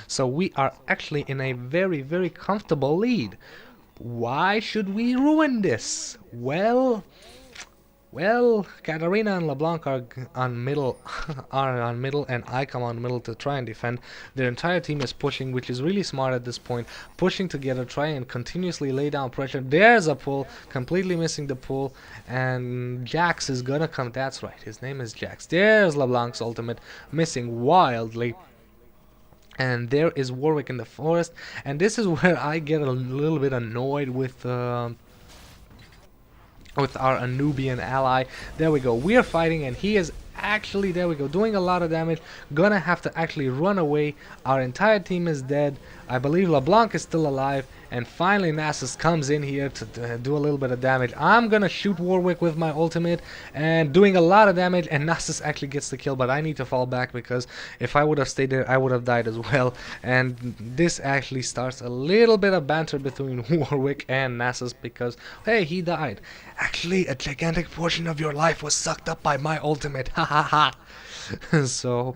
So we are actually in a very comfortable lead. Why should we ruin this? Well, Katarina and LeBlanc are on middle, are on middle, and I come on middle to try and defend. Their entire team is pushing, which is really smart at this point. Pushing together, try and continuously lay down pressure. There's a pull, completely missing the pull, and Jax is gonna come. That's right, his name is Jax. There's LeBlanc's ultimate, missing wildly. And there is Warwick in the forest, and this is where I get a little bit annoyed with our Anubian ally. There we go, we are fighting and he is actually, there we go, doing a lot of damage, gonna have to actually run away. Our entire team is dead. I believe LeBlanc is still alive, and finally Nasus comes in here to do a little bit of damage. I'm gonna shoot Warwick with my ultimate and doing a lot of damage, and Nasus actually gets the kill, but I need to fall back because if I would have stayed there I would have died as well. And this actually starts a little bit of banter between Warwick and Nasus because hey, he died. Actually, a gigantic portion of your life was sucked up by my ultimate. Ha ha ha. So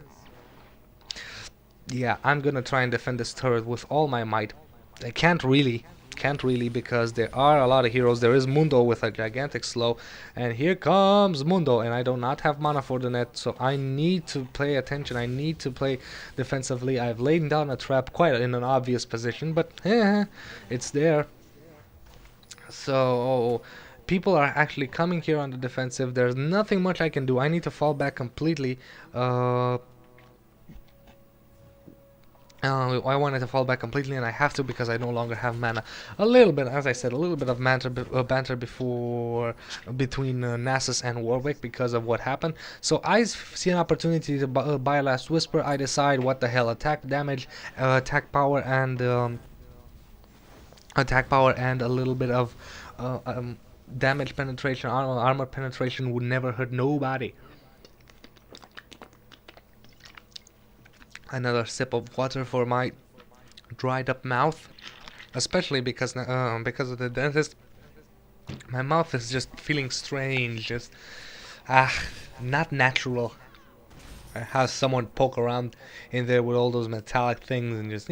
yeah, I'm gonna try and defend this turret with all my might. I can't really because there are a lot of heroes. There is Mundo with a gigantic slow, and here comes Mundo, and I do not have mana for the net, so I need to pay attention. I need to play defensively. I've laid down a trap quite in an obvious position, but it's there. So people are actually coming here on the defensive. There's nothing much I can do. I need to fall back completely. I wanted to fall back completely, and I have to because I no longer have mana. A little bit, as I said, a little bit of banter before between Nasus and Warwick because of what happened. So I see an opportunity to buy a Last Whisper. I decide what the hell, attack damage, attack power, and a little bit of damage penetration, armor penetration would never hurt nobody. Another sip of water for my dried up mouth, especially because of the dentist. My mouth is just feeling strange, just not natural. I have someone poke around in there with all those metallic things and just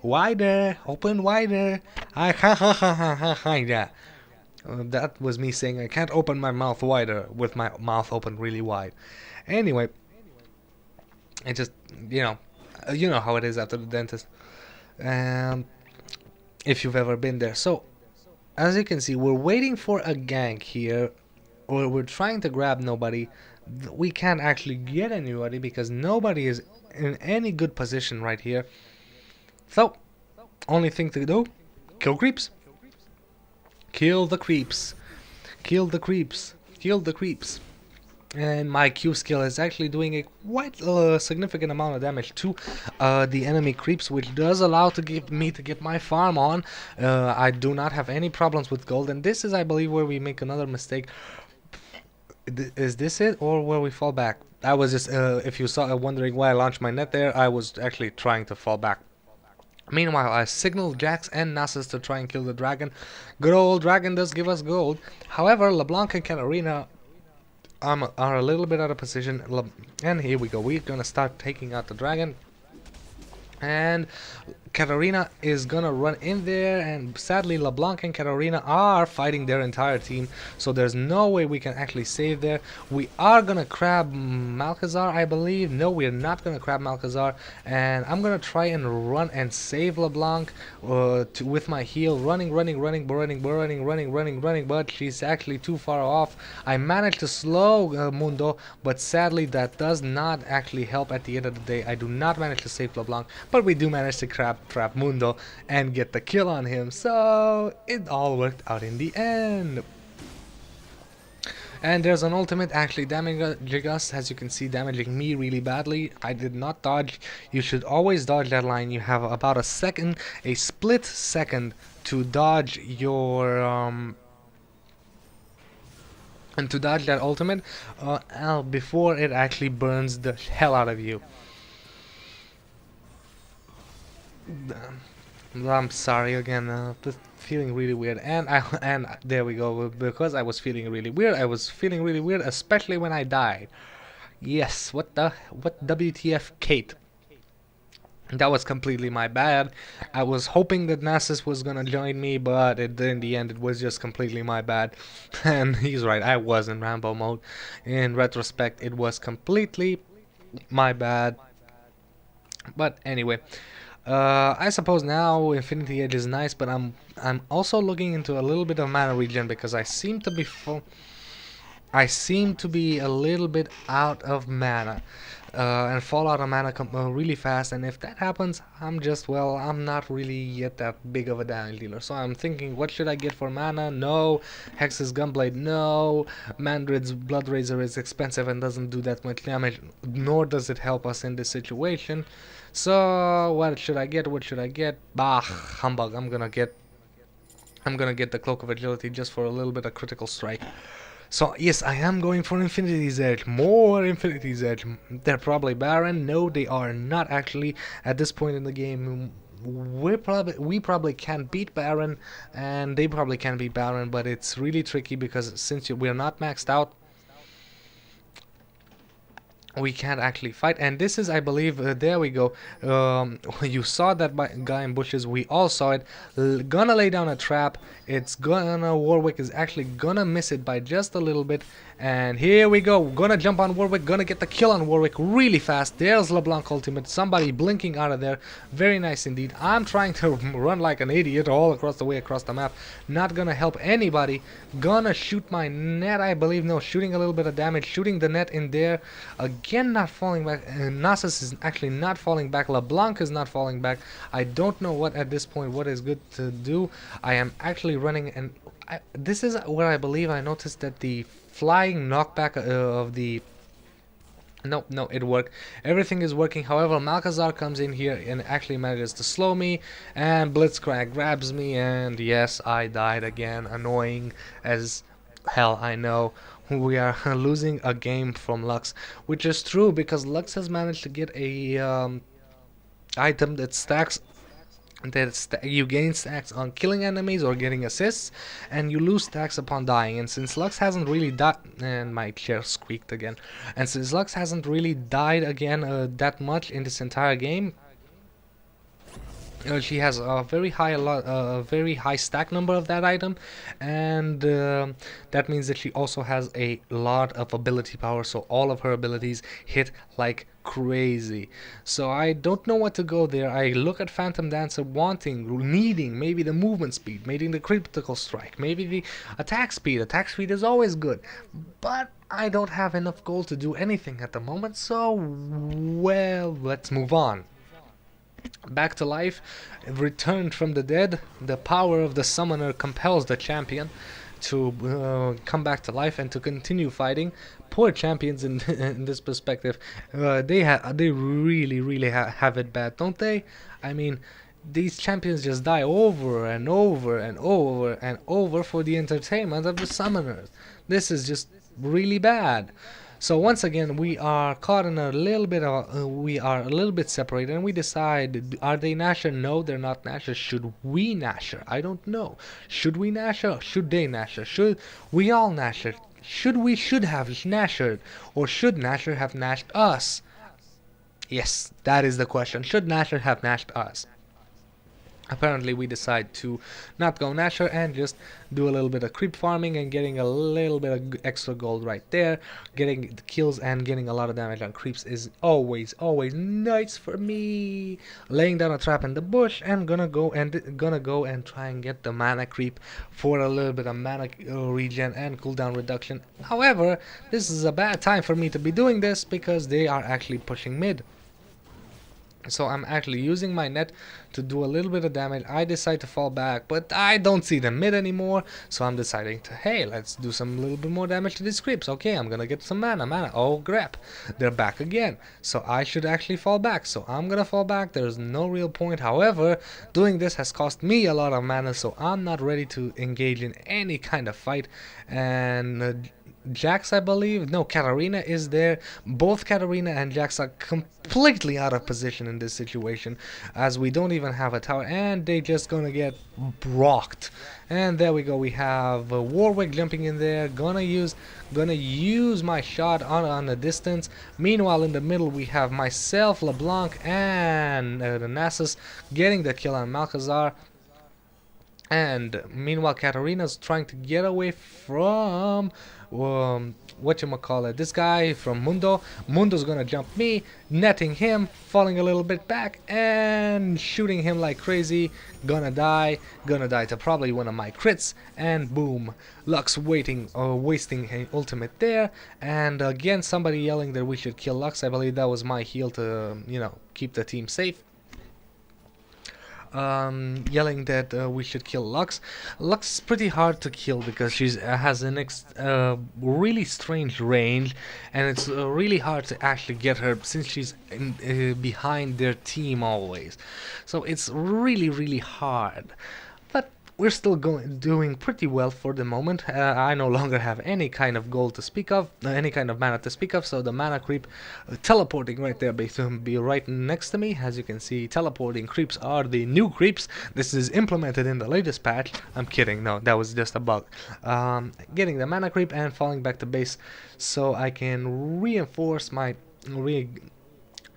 wider, open wider. Yeah. That was me saying I can't open my mouth wider with my mouth open really wide. Anyway, it just, you know how it is after the dentist. If you've ever been there. So, as you can see, we're waiting for a gank here, or we're trying to grab nobody. We can't actually get anybody because nobody is in any good position right here. So, only thing to do, kill creeps. Kill the creeps. Kill the creeps. Kill the creeps. And my Q skill is actually doing a quite significant amount of damage to the enemy creeps, which does allow me to get my farm on. I do not have any problems with gold, and this is, I believe, where we make another mistake. Is this it, or where we fall back? I was just, if you saw, wondering why I launched my net there, I was actually trying to fall back. Meanwhile, I signaled Jax and Nasus to try and kill the dragon. Good old dragon does give us gold. However, LeBlanc and Katarina are a little bit out of position. And here we go. We're gonna start taking out the dragon. And Katarina is gonna run in there, and sadly LeBlanc and Katarina are fighting their entire team, so there's no way we can actually save there. We are gonna grab Malcazar, I believe. No, we're not gonna grab Malcazar, and I'm gonna try and run and save LeBlanc with my heal, running, but she's actually too far off. I managed to slow Mundo, but sadly that does not actually help at the end of the day. I do not manage to save LeBlanc, but we do manage to trap Mundo and get the kill on him, so it all worked out in the end. And there's an ultimate actually damaging us, as you can see, damaging me really badly. I did not dodge. You should always dodge that line. You have about a second, a split second to dodge your and to dodge that ultimate before it actually burns the hell out of you. I'm sorry again, just feeling really weird, and there we go. Because I was feeling really weird, especially when I died. Yes, what WTF, Kate? That was completely my bad. I was hoping that Nasus was gonna join me, but in the end, it was just completely my bad. And he's right, I was in Rambo mode. In retrospect, it was completely my bad. But anyway, I suppose now Infinity Edge is nice, but I'm also looking into a little bit of mana regen because I seem to be a little bit out of mana. And fall out of mana really fast, and if that happens, I'm not really yet that big of a damage dealer. So I'm thinking, what should I get for mana? No. Hex's Gunblade, no. Mandrid's Blood Razor is expensive and doesn't do that much damage, nor does it help us in this situation. So what should I get? What should I get? Bah, humbug. I'm gonna get the Cloak of Agility just for a little bit of critical strike. So yes, I am going for Infinity's Edge. More Infinity's Edge. They're probably Baron. No, they are not actually. At this point in the game, we probably can beat Baron, and they probably can beat Baron, but it's really tricky because since we're not maxed out, we can't actually fight. And this is, I believe, there we go. You saw that guy in bushes, we all saw it. Gonna lay down a trap. It's gonna, Warwick is actually gonna miss it by just a little bit, and here we go. Gonna jump on Warwick, gonna get the kill on Warwick really fast. There's LeBlanc ultimate, somebody blinking out of there. Very nice indeed. I'm trying to run like an idiot all across the way across the map, not gonna help anybody. Gonna shoot my net, I believe. No, shooting a little bit of damage, shooting the net in there. Again, not falling back. Nasus is actually not falling back. LeBlanc is not falling back. I don't know what at this point what is good to do. I am actually running, and this is where I believe I noticed that the flying knockback of the no, it worked. Everything is working. However, Malkazar comes in here and actually manages to slow me, and Blitzcrank grabs me, and yes, I died again. Annoying as hell, I know. We are losing a game from Lux, which is true because Lux has managed to get a item that stacks, you gain stacks on killing enemies or getting assists, and you lose stacks upon dying. And since Lux hasn't really died, and my chair squeaked again, and since Lux hasn't really died again that much in this entire game, she has a very high stack number of that item, and that means that she also has a lot of ability power. So all of her abilities hit like crazy. So I don't know what to go there. I look at Phantom Dancer needing maybe the movement speed, maybe the critical strike, maybe the attack speed. Attack speed is always good, but I don't have enough gold to do anything at the moment. So well, let's move on. Back to life, returned from the dead. The power of the summoner compels the champion to come back to life and to continue fighting. Poor champions in, in this perspective, they really have it bad, don't they? I mean, these champions just die over and over and over and over for the entertainment of the summoners. This is just really bad. So once again, we are caught in a little bit of, we are a little bit separated, and we decide, are they Nasher? No, they're not Nasher. Should we Nasher? I don't know. Should we Nasher? Should they Nasher? Should we all Nasher? Should have Nashered, or should Nasher have Nashed us? Yes, that is the question. Should Nasher have Nashed us? Apparently we decide to not go Nasher and just do a little bit of creep farming and getting a little bit of extra gold right there. Getting the kills and getting a lot of damage on creeps is always nice for me. Laying down a trap in the bush and gonna go and try and get the mana creep for a little bit of mana regen and cooldown reduction. However, this is a bad time for me to be doing this because they are actually pushing mid. So I'm actually using my net to do a little bit of damage. I decide to fall back, but I don't see them mid anymore. So I'm deciding to, hey, let's do some little bit more damage to these creeps. Okay, I'm gonna get some mana. Oh, crap. They're back again. So I should actually fall back. So I'm gonna fall back. There's no real point. However, doing this has cost me a lot of mana, so I'm not ready to engage in any kind of fight. And Jax, I believe. No, Katarina is there. Both Katarina and Jax are completely out of position in this situation, as we don't even have a tower, and they just gonna get rocked. And there we go. We have Warwick jumping in there. Gonna use my shot on the distance. Meanwhile, in the middle we have myself, LeBlanc, and the Nasus getting the kill on Malcazar. And meanwhile, Katarina's trying to get away from whatchamacallit, this guy from Mundo. Mundo's gonna jump me, netting him, falling a little bit back, and shooting him like crazy. Gonna die to probably one of my crits, and boom. Lux wasting an ultimate there, and again somebody yelling that we should kill Lux. I believe that was my heal to, keep the team safe. Yelling that we should kill Lux. Lux is pretty hard to kill because she has an really strange range, and it's really hard to actually get her since she's behind their team always. So it's really hard. But we're still doing pretty well for the moment. I no longer have any kind of gold to speak of, any kind of mana to speak of, so the mana creep teleporting right there be right next to me. As you can see, teleporting creeps are the new creeps. This is implemented in the latest patch. I'm kidding, no, that was just a bug. Getting the mana creep and falling back to base so I can reinforce my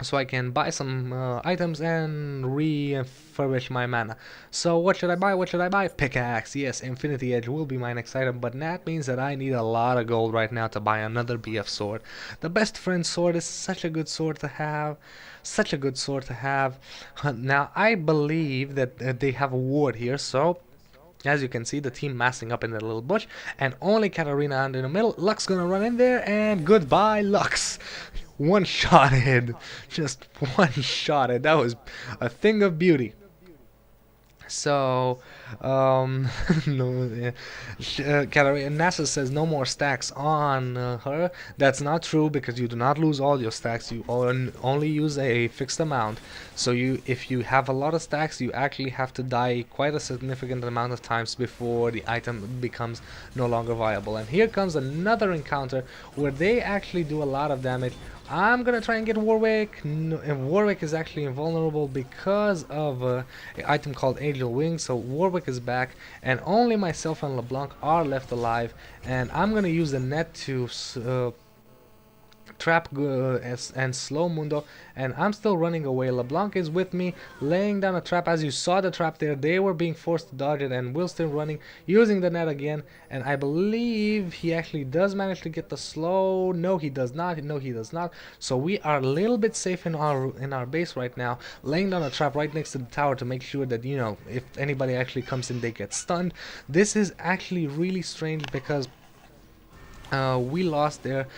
so I can buy some items and refurbish my mana. So what should I buy? What should I buy? Pickaxe. Yes, Infinity Edge will be my next item, but that means that I need a lot of gold right now to buy another BF sword. The best friend sword is such a good sword to have. Such a good sword to have. Now, I believe that they have a ward here, so as you can see, the team massing up in the little bush, and only Katarina in the middle. Lux gonna run in there, and goodbye, Lux. One-shotted. Just one-shotted. That was a thing of beauty. So, no, NASA says no more stacks on her. That's not true because you do not lose all your stacks. You only use a fixed amount. So if you have a lot of stacks, you actually have to die quite a significant amount of times before the item becomes no longer viable. And here comes another encounter where they actually do a lot of damage. I'm gonna try and get Warwick, and Warwick is actually invulnerable because of an item called Angel Wings, so Warwick is back, and only myself and LeBlanc are left alive, and I'm gonna use the net to trap and slow Mundo, and I'm still running away. LeBlanc is with me, laying down a trap. As you saw the trap there, they were being forced to dodge it, and we're still running, using the net again, and I believe he actually does manage to get the slow. No, he does not. No, he does not. So we are a little bit safe in our base right now, laying down a trap right next to the tower to make sure that, if anybody actually comes in, they get stunned. This is actually really strange because we lost there,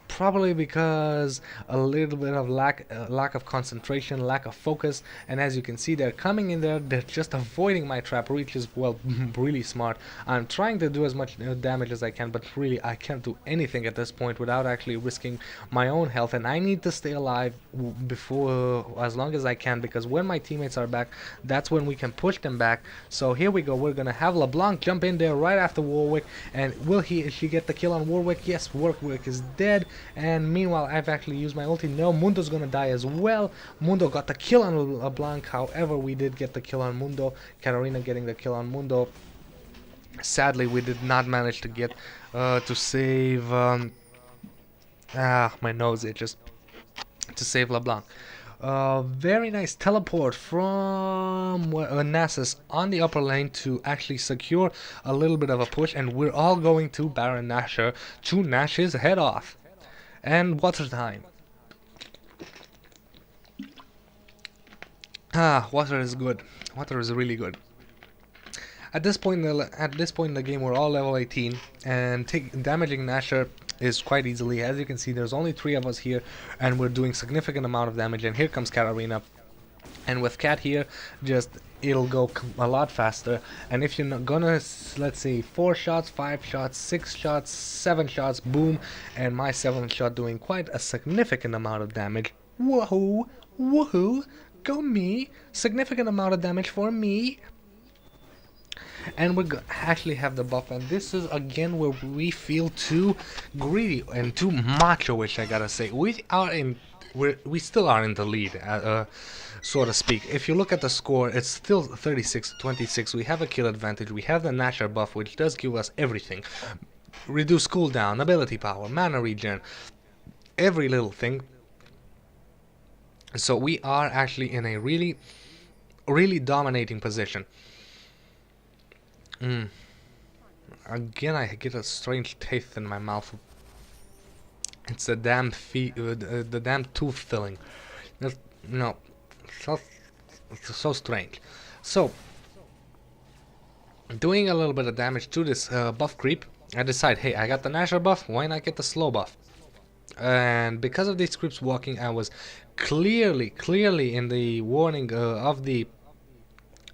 probably because a little bit of lack of concentration, lack of focus, and as you can see, they're coming in there, they're just avoiding my trap, which is, well, really smart. I'm trying to do as much damage as I can, but really I can't do anything at this point without actually risking my own health, and I need to stay alive before as long as I can, because when my teammates are back, that's when we can push them back. So here we go, we're gonna have LeBlanc jump in there right after Warwick, and will she get the kill on Warwick? Yes, Warwick is dead, and meanwhile I've actually used my ulti. No, Mundo's gonna die as well. Mundo got the kill on LeBlanc, however we did get the kill on Mundo. Katarina getting the kill on Mundo. Sadly, we did not manage to get to save my nose itches, to save LeBlanc. Very nice teleport from Nasus on the upper lane to actually secure a little bit of a push, and we're all going to Baron Nashor to Nash his head off. And water time. Water is good. Water is really good. At this point in the game, we're all level 18, and damaging Nashor is quite easily. As you can see, there's only 3 of us here, and we're doing significant amount of damage. And here comes Katarina, and with Cat here, it'll go a lot faster. And if you're not gonna, let's say 4 shots, 5 shots, 6 shots, 7 shots, boom, and my 7th shot doing quite a significant amount of damage. Woohoo, woohoo, go me! Significant amount of damage for me. and we actually have the buff, and this is again where we feel too greedy and too macho, which I gotta say. We still are in the lead, so to speak. If you look at the score, it's still 36-26. We have a kill advantage. We have the Nasher buff, which does give us everything: reduce cooldown, ability power, mana regen, every little thing. So we are actually in a really dominating position. Again, I get a strange taste in my mouth. It's the damn the damn tooth filling. No, so so strange. So, doing a little bit of damage to this buff creep, I decide, hey, I got the Nasher buff, why not get the slow buff? And because of these creeps walking, I was clearly in the warning of the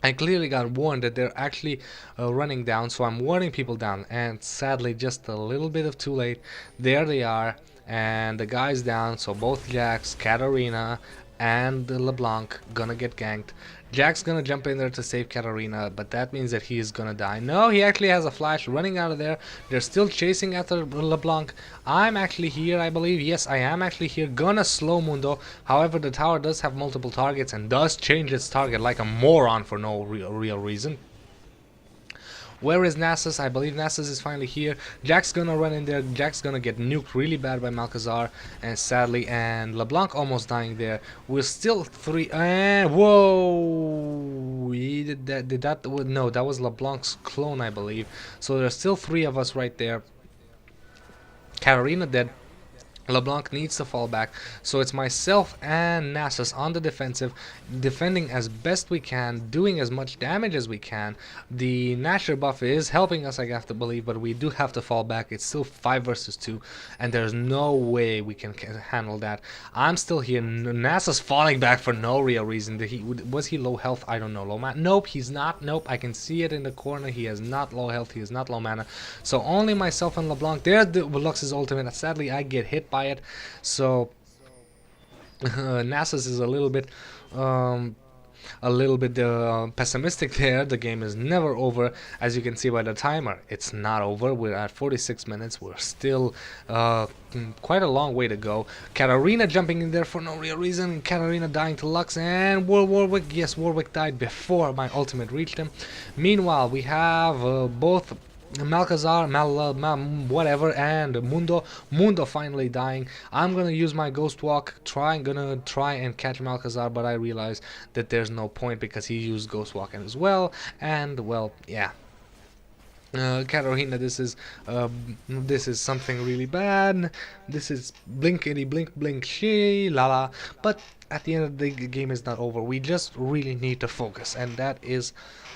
I clearly got warned that they're actually running down, so I'm warning people down, and sadly, just a little bit of too late. There they are, and the guy's down, so both Jax, Katarina, and LeBlanc gonna get ganked. Jack's gonna jump in there to save Katarina, but that means that he is gonna die. No, he actually has a flash running out of there. They're still chasing after LeBlanc. I'm actually here, I believe. Yes, I am actually here. Gonna slow Mundo. However, the tower does have multiple targets and does change its target like a moron for no real reason. Where is Nasus? I believe Nasus is finally here. Jack's gonna run in there. Jack's gonna get nuked really bad by Malcazar, and sadly, and LeBlanc almost dying there. We're still three. Whoa! He did that? Did that? No, that was LeBlanc's clone, I believe. So there's still three of us right there. Katarina dead. LeBlanc needs to fall back, so it's myself and Nasus on the defensive, defending as best we can, doing as much damage as we can. The Nasher buff is helping us, I have to believe, but we do have to fall back. It's still 5 versus 2, and there's no way we can handle that. I'm still here. Nasus falling back for no real reason. Was he low health? I don't know. Low mana? Nope, he's not. Nope, I can see it in the corner. He is not low health. He is not low mana. So only myself and LeBlanc. There's the Lux's ultimate. Sadly, I get hit by it, so Nasus is a little bit pessimistic there. The game is never over, as you can see by the timer. It's not over. We're at 46 minutes. We're still quite a long way to go. Katarina jumping in there for no real reason. Katarina dying to Lux, and Warwick. Yes, Warwick died before my ultimate reached him. Meanwhile, we have both Malcazar, whatever, and Mundo finally dying. I'm gonna use my Ghost Walk, gonna try and catch Malcazar, but I realize that there's no point because he used Ghost Walk as well, and well, yeah. Katarina, this is something really bad. This is blinkety blink she la la. But at the end of the game is not over. We just really need to focus, and that is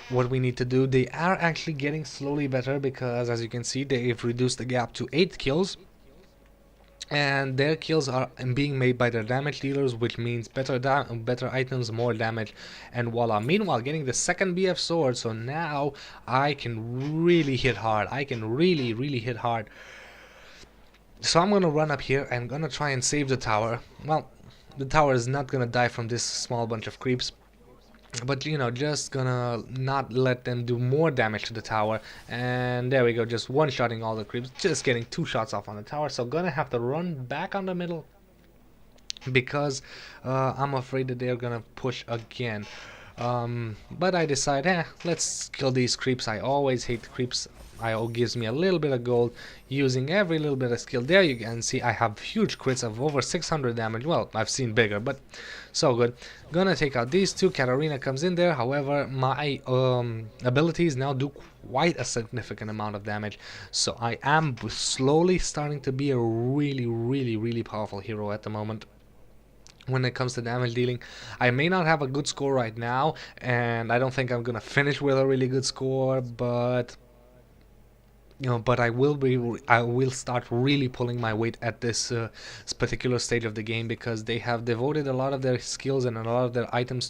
what we need to do. They are actually getting slowly better because, as you can see, they've reduced the gap to 8 kills. And their kills are being made by their damage dealers, which means better items, more damage, and voila. Meanwhile, getting the second BF sword, so now I can really hit hard. I can really hit hard. So I'm gonna run up here and gonna try and save the tower. Well, the tower is not gonna die from this small bunch of creeps, but you know, just gonna not let them do more damage to the tower. And there we go, just one-shotting all the creeps, just getting 2 shots off on the tower. So gonna have to run back on the middle because I'm afraid that they're gonna push again. But I decide, let's kill these creeps. I always hate the creeps. IO gives me a little bit of gold using every little bit of skill. There you can see I have huge crits of over 600 damage. Well, I've seen bigger, but so good. Gonna take out these two. Katarina comes in there. However, my abilities now do quite a significant amount of damage. So I am slowly starting to be a really powerful hero at the moment. When it comes to damage dealing, I may not have a good score right now, and I don't think I'm gonna finish with a really good score, but you know, but I will start really pulling my weight at this particular stage of the game, because they have devoted a lot of their skills and a lot of their items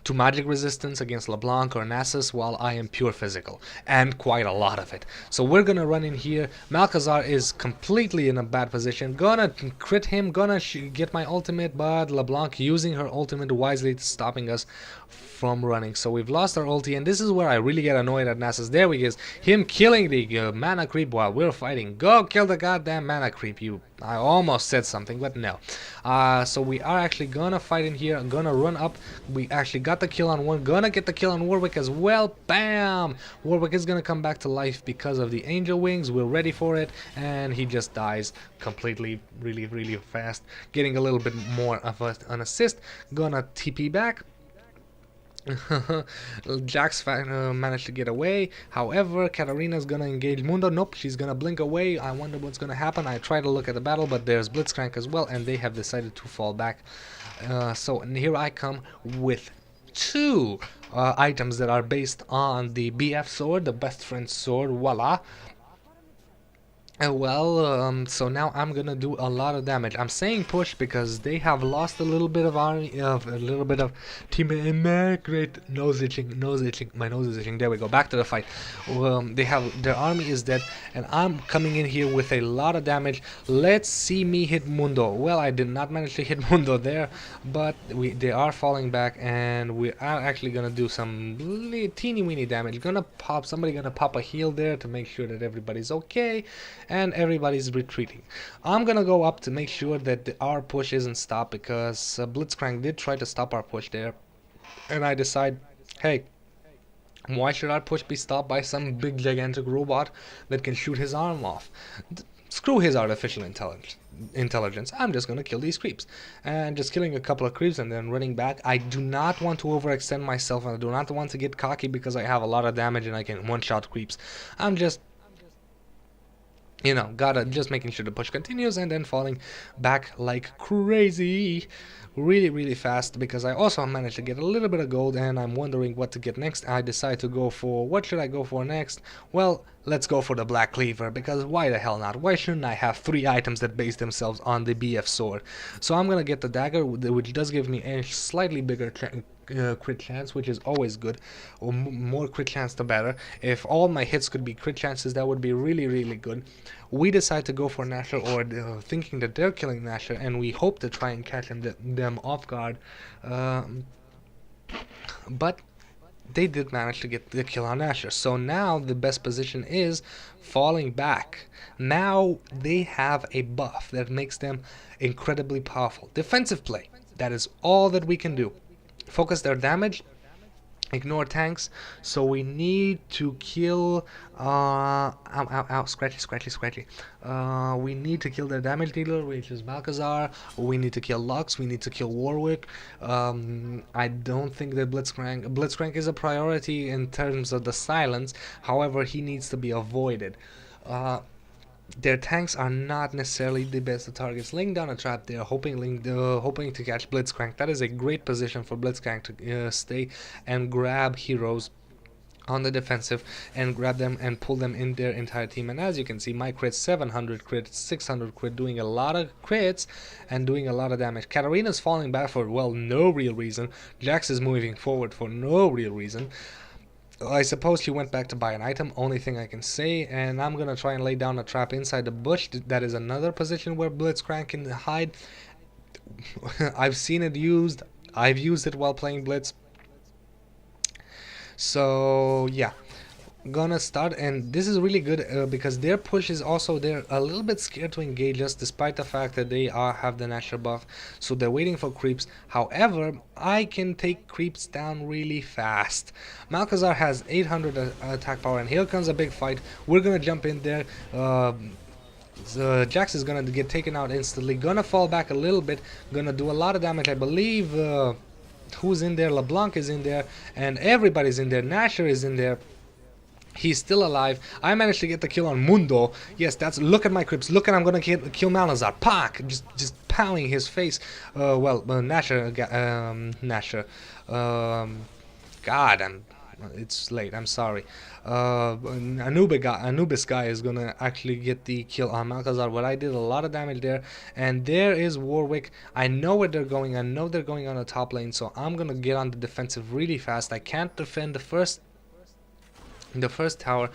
to magic resistance against LeBlanc or Nasus, while I am pure physical, and quite a lot of it. So we're gonna run in here. Malcazar is completely in a bad position. Gonna crit him, gonna get my ultimate, but LeBlanc using her ultimate wisely, stopping us from running. So we've lost our ulti, and this is where I really get annoyed at Nasus. There he is, him killing the mana creep while we're fighting. Go kill the goddamn mana creep, you. I almost said something, but no. So we are actually gonna fight in here. I'm gonna run up. We actually got the kill on one. Gonna get the kill on Warwick as well. Bam! Warwick is gonna come back to life because of the angel wings. We're ready for it, and he just dies completely, really fast. Getting a little bit more of an assist. Gonna TP back. Jax managed to get away. However, Katarina's gonna engage Mundo. Nope, she's gonna blink away. I wonder what's gonna happen. I try to look at the battle, but there's Blitzcrank as well, and they have decided to fall back. So here I come with two items that are based on the BF sword, the best friend sword. Voila. So now I'm gonna do a lot of damage. I'm saying push because they have lost a little bit of army, a little bit of team. Great nose itching, my nose is itching. There we go. Back to the fight. They have their army is dead, and I'm coming in here with a lot of damage. Let's see me hit Mundo. Well, I did not manage to hit Mundo there, but they are falling back, and we are actually gonna do some teeny weeny damage. Somebody gonna pop a heal there to make sure that everybody's okay. And everybody's retreating. I'm gonna go up to make sure that our push isn't stopped, because Blitzcrank did try to stop our push there, and I decide, hey, why should our push be stopped by some big gigantic robot that can shoot his arm off? Screw his artificial intelligence. I'm just gonna kill these creeps, and just killing a couple of creeps and then running back. I do not want to overextend myself, and I do not want to get cocky because I have a lot of damage and I can one-shot creeps. I'm just, you know, gotta just making sure the push continues, and then falling back like crazy, really fast, because I also managed to get a little bit of gold, and I'm wondering what to get next. I decide to go for, what should I go for next? Well, let's go for the Black Cleaver, because why the hell not? Why shouldn't I have 3 items that base themselves on the BF sword? So I'm gonna get the dagger, which does give me a slightly bigger crit chance, which is always good. Or more crit chance the better. If all my hits could be crit chances, that would be really good. We decide to go for Nasher, or thinking that they're killing Nasher, and we hope to try and catch them off guard, but they did manage to get the kill on Nasher. So now the best position is falling back. Now they have a buff that makes them incredibly powerful. Defensive play, that is all that we can do. Focus their damage, ignore tanks. So we need to kill scratchy. We need to kill their damage dealer, which is Malcazar. We need to kill Lux. We need to kill Warwick. I don't think that Blitzcrank is a priority in terms of the silence. However, he needs to be avoided. Their tanks are not necessarily the best targets. Laying down a trap there, hoping to catch Blitzcrank. That is a great position for Blitzcrank to stay and grab heroes on the defensive and grab them and pull them in their entire team. And as you can see, my crit 700 crit, 600 crit, doing a lot of crits and doing a lot of damage. Katarina's falling back for, well, no real reason. Jax is moving forward for no real reason. I suppose she went back to buy an item, only thing I can say, and I'm gonna try and lay down a trap inside the bush. That is another position where Blitzcrank can hide. I've seen it used. I've used it while playing Blitz. So yeah, gonna start, and this is really good because their push is also, they're a little bit scared to engage us despite the fact that they have the natural buff, so they're waiting for creeps. However, I can take creeps down really fast. Malcazar has 800 attack power, and here comes a big fight. We're gonna jump in there. Jax is gonna get taken out instantly, gonna fall back a little bit, gonna do a lot of damage. I believe who's in there? LeBlanc is in there, and everybody's in there. Nasher is in there. He's still alive. I managed to get the kill on Mundo. Yes, look at my creeps. Look at, I'm gonna kill Malazar. Pack! Just pounding his face. Nasher. God, It's late. I'm sorry. Anubis guy is gonna actually get the kill on Malcazar, but I did a lot of damage there. And there is Warwick. I know where they're going. I know they're going on the top lane, so I'm gonna get on the defensive really fast. I can't defend the first tower,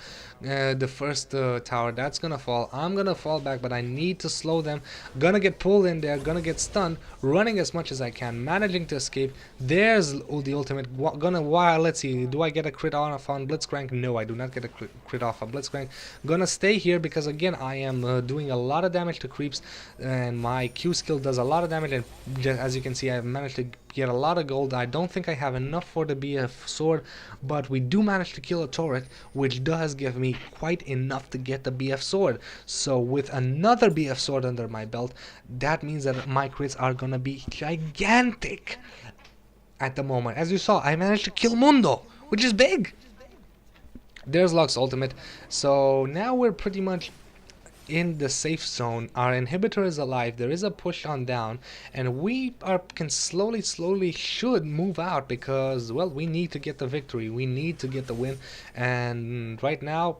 tower that's gonna fall. I'm gonna fall back, but I need to slow them. Gonna get pulled in there, gonna get stunned, running as much as I can, managing to escape. There's the ultimate. Let's see, do I get a crit off on Blitzcrank? No, I do not get a crit off on Blitzcrank. Gonna stay here because again I am doing a lot of damage to creeps, and my Q skill does a lot of damage, and just, as you can see, I've managed to get a lot of gold. I don't think I have enough for the BF sword, but we do manage to kill a turret, which does give me quite enough to get the BF sword. So with another BF sword under my belt, that means that my crits are gonna be gigantic at the moment. As you saw, I managed to kill Mundo, which is big. There's Lux's ultimate. So now we're pretty much in the safe zone. Our inhibitor is alive. There is a push on down, and we can slowly should move out because, well, we need to get the victory. We need to get the win, and right now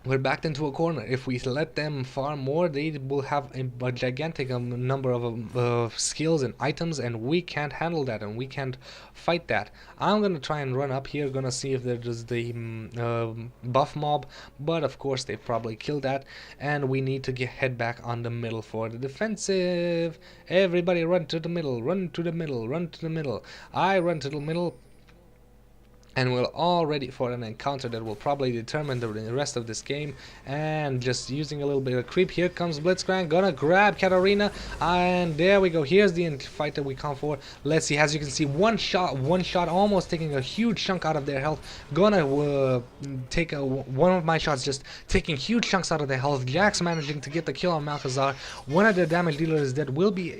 we're backed into a corner. If we let them farm more, they will have a gigantic number of skills and items, and we can't handle that, and we can't fight that. I'm gonna try and run up here, gonna see if there's the buff mob, but of course they probably killed that, and we need to head back on the middle for the defensive. Everybody run to the middle, run to the middle, run to the middle. I run to the middle, and we're all ready for an encounter that will probably determine the rest of this game. And just using a little bit of creep, here comes Blitzcrank, gonna grab Katarina, and there we go. Here's the fight that we come for. Let's see, as you can see, one shot almost taking a huge chunk out of their health. Gonna take one of my shots, just taking huge chunks out of their health. Jax managing to get the kill on Malcazar. One of their damage dealers is dead. Will be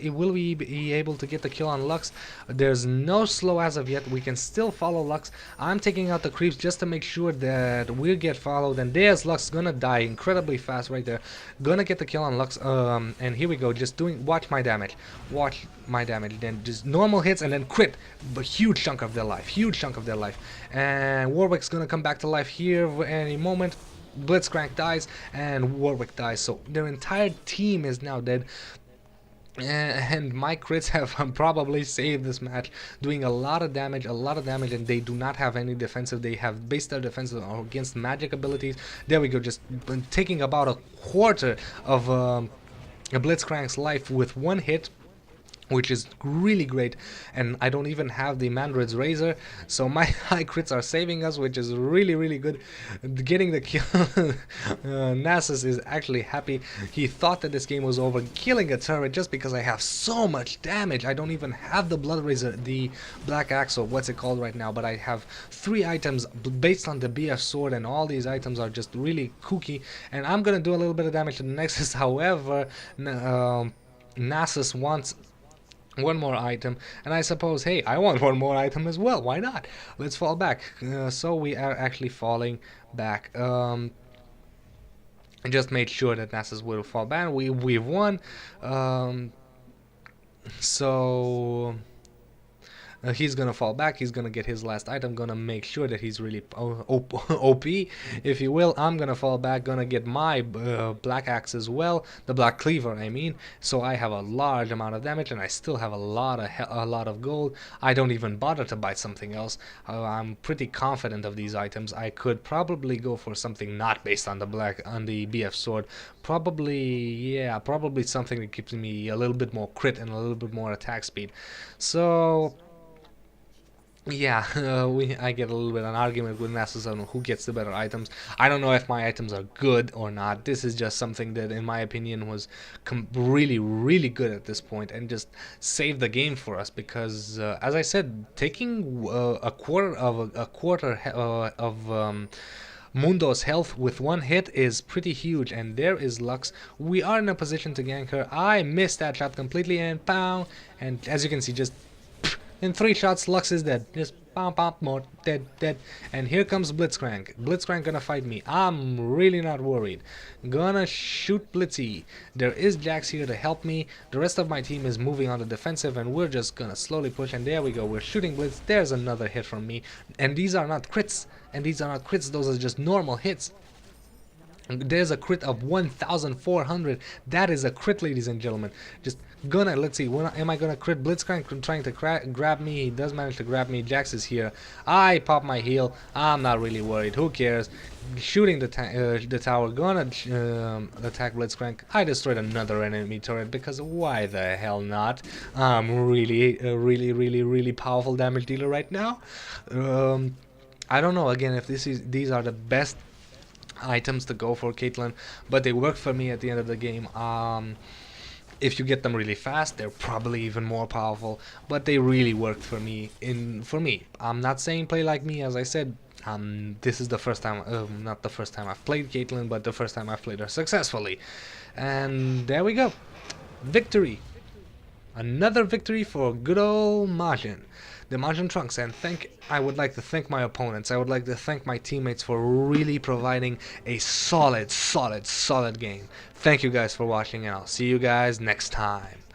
able to get the kill on Lux. There's no slow as of yet. We can still follow Lux. I'm taking out the creeps just to make sure that we get followed, and there's Lux, gonna die incredibly fast right there. Gonna get the kill on Lux, and here we go, just watch my damage, then just normal hits and then crit, but huge chunk of their life, and Warwick's gonna come back to life here any moment. Blitzcrank dies and Warwick dies, so their entire team is now dead. And my crits have probably saved this match, doing a lot of damage, and they do not have any defensive. They have based their defensive against magic abilities. There we go, just taking about a quarter of Blitzcrank's life with one hit, which is really great. And I don't even have the Mandrid's Razor, so my high crits are saving us, which is really good. Getting the kill. Nasus is actually happy. He thought that this game was over, killing a turret just because I have so much damage. I don't even have the Blood Razor, the Black Axe, or what's it called right now, but I have 3 items based on the BF sword, and all these items are just really kooky, and I'm gonna do a little bit of damage to the Nexus. However, Nasus wants one more item, and I suppose, hey, I want one more item as well, why not? Let's fall back. So we are actually falling back. I just made sure that Nasus will fall back. We've won. So he's gonna fall back, he's gonna get his last item, gonna make sure that he's really OP, if you will. I'm gonna fall back, gonna get my Black Axe as well, the Black Cleaver I mean, so I have a large amount of damage, and I still have a lot of gold. I don't even bother to buy something else. I'm pretty confident of these items. I could probably go for something not based on the BF sword, probably something that gives me a little bit more crit and a little bit more attack speed. So yeah, I get a little bit of an argument with Nasus on who gets the better items. I don't know if my items are good or not. This is just something that, in my opinion, was really good at this point, and just saved the game for us. Because, as I said, taking a quarter of Mundo's health with one hit is pretty huge. And there is Lux. We are in a position to gank her. I missed that shot completely, and pow! And as you can see, just In 3 shots, Lux is dead. Just pom pom more, dead, dead. And here comes Blitzcrank. Blitzcrank gonna fight me. I'm really not worried. Gonna shoot Blitzy. There is Jax here to help me. The rest of my team is moving on the defensive, and we're just gonna slowly push. And there we go. We're shooting Blitz. There's another hit from me. And these are not crits. And these are not crits. Those are just normal hits. There's a crit of 1,400. That is a crit, ladies and gentlemen. Just gonna, let's see, when am I gonna crit? Blitzcrank trying to grab me. He does manage to grab me. Jax is here. I pop my heal. I'm not really worried. Who cares? Shooting the tower. Gonna attack Blitzcrank. I destroyed another enemy turret because why the hell not? I'm really, really powerful damage dealer right now. I don't know again if these are the best items to go for Caitlyn, but they work for me at the end of the game. If you get them really fast, they're probably even more powerful, but they really worked for me. I'm not saying play like me, as I said. This is the first time, not the first time I've played Caitlyn, but the first time I've played her successfully. And there we go, victory. Another victory for good old Majin, the Majin Trunks. And I would like to thank my opponents. I would like to thank my teammates for really providing a solid game. Thank you guys for watching, and I'll see you guys next time.